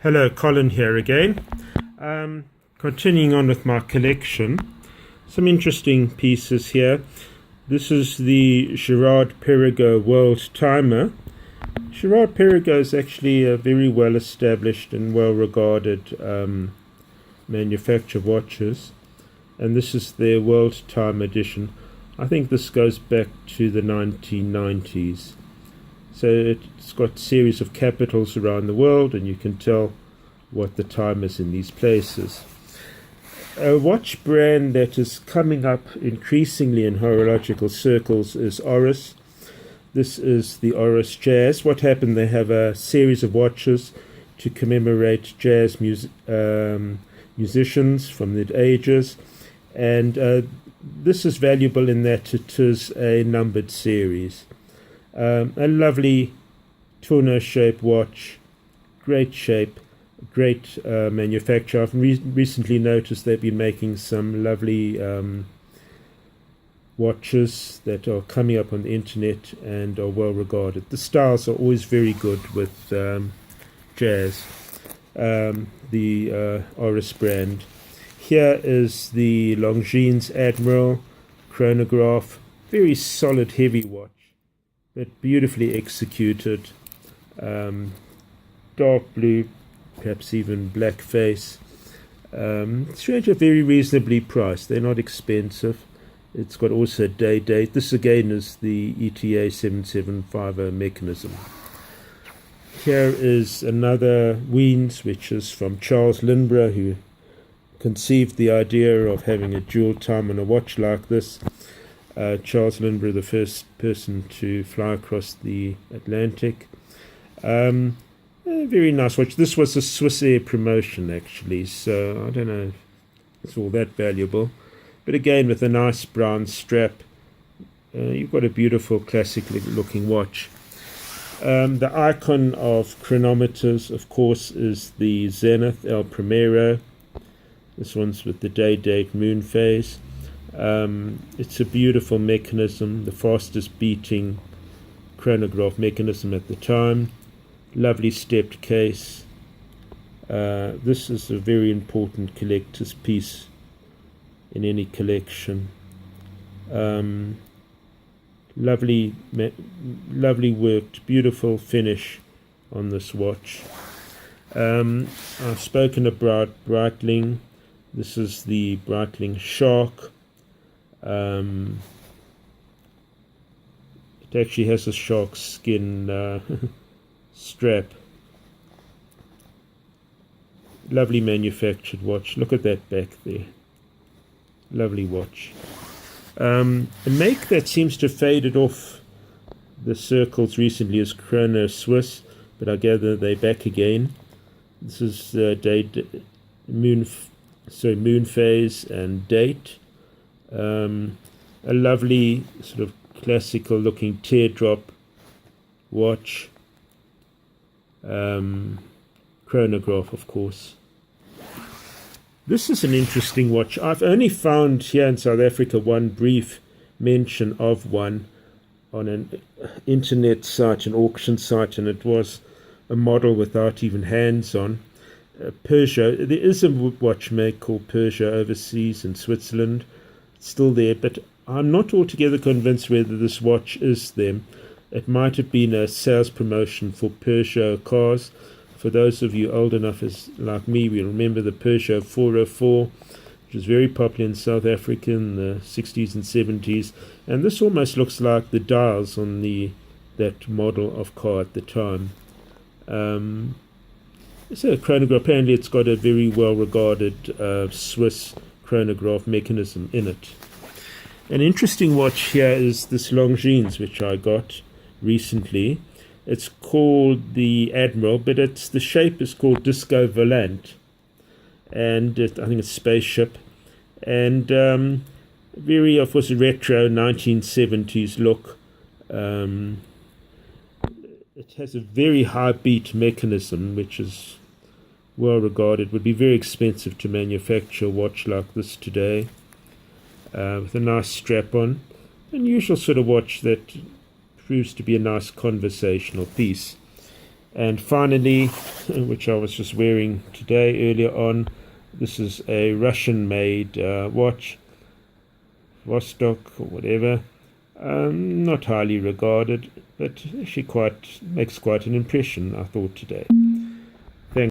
Hello, Colin here again. Continuing on with my collection, some interesting pieces here. This is the Girard-Perregaux World Timer. Girard-Perregaux is actually a very well established and well regarded manufacturer of watches, and this is their World Time edition. I think this goes back to the 1990s. So it's got a series of capitals around the world, and you can tell what the time is in these places. A watch brand that is coming up increasingly in horological circles is Oris. This is the Oris Jazz. What happened, they have a series of watches to commemorate jazz musicians from the ages, and this is valuable in that it is a numbered series. A lovely tonneau-shaped watch, great shape, great manufacturer. I've recently noticed they've been making some lovely watches that are coming up on the internet and are well regarded. The styles are always very good with jazz, the Oris brand. Here is the Longines Admiral chronograph, very solid heavy watch, but beautifully executed, dark blue, perhaps even black face. Strange are very reasonably priced. They're not expensive. It's got also a day date. This again is the ETA 7750 mechanism. Here is another Wiens, which is from Charles Lindbergh, who conceived the idea of having a dual time on a watch like this. Charles Lindbergh, the first person to fly across the Atlantic. A very nice watch. This was a Swiss Air promotion, actually, so I don't know if it's all that valuable. But again, with a nice brown strap, you've got a beautiful classic-looking watch. The icon of chronometers, of course, is the Zenith El Primero. This one's with the day-date moon phase. It's a beautiful mechanism, the fastest beating chronograph mechanism at the time. Lovely stepped case. This is a very important collector's piece in any collection. Lovely worked, beautiful finish on this watch. I've spoken about Breitling. This is the Breitling Shark. It actually has a shark skin strap. Lovely manufactured watch. Look at that back there. Lovely watch. A make that seems to have faded off the circles recently is Chrono Swiss, but I gather they're back again. This is moon phase and date. A lovely sort of classical looking teardrop watch. Chronograph, of course. This is an interesting watch. I've only found here in South Africa one brief mention of one on an internet site, an auction site, and it was a model without even hands on. Peugeot. There is a watchmaker called Peugeot overseas in Switzerland. It's still there, but I'm not altogether convinced whether this watch is them. It might have been a sales promotion for Peugeot cars. For those of you old enough as like me, we remember the Peugeot 404, which was very popular in South Africa in the 60s and 70s. And this almost looks like the dials on that model of car at the time. So a chronograph, apparently it's got a very well-regarded Swiss chronograph mechanism in it. An interesting watch here is this Longines, which I got recently. It's called the Admiral, but the shape is called Disco Volant, and I think it's spaceship, and very, of course, retro 1970s look. It has a very high beat mechanism, which is well regarded. Would be very expensive to manufacture a watch like this today, with a nice strap on. Unusual sort of watch that proves to be a nice conversational piece. And finally, which I was just wearing today earlier on, this is a Russian-made watch, Vostok or whatever. Not highly regarded, but actually makes quite an impression, I thought, today.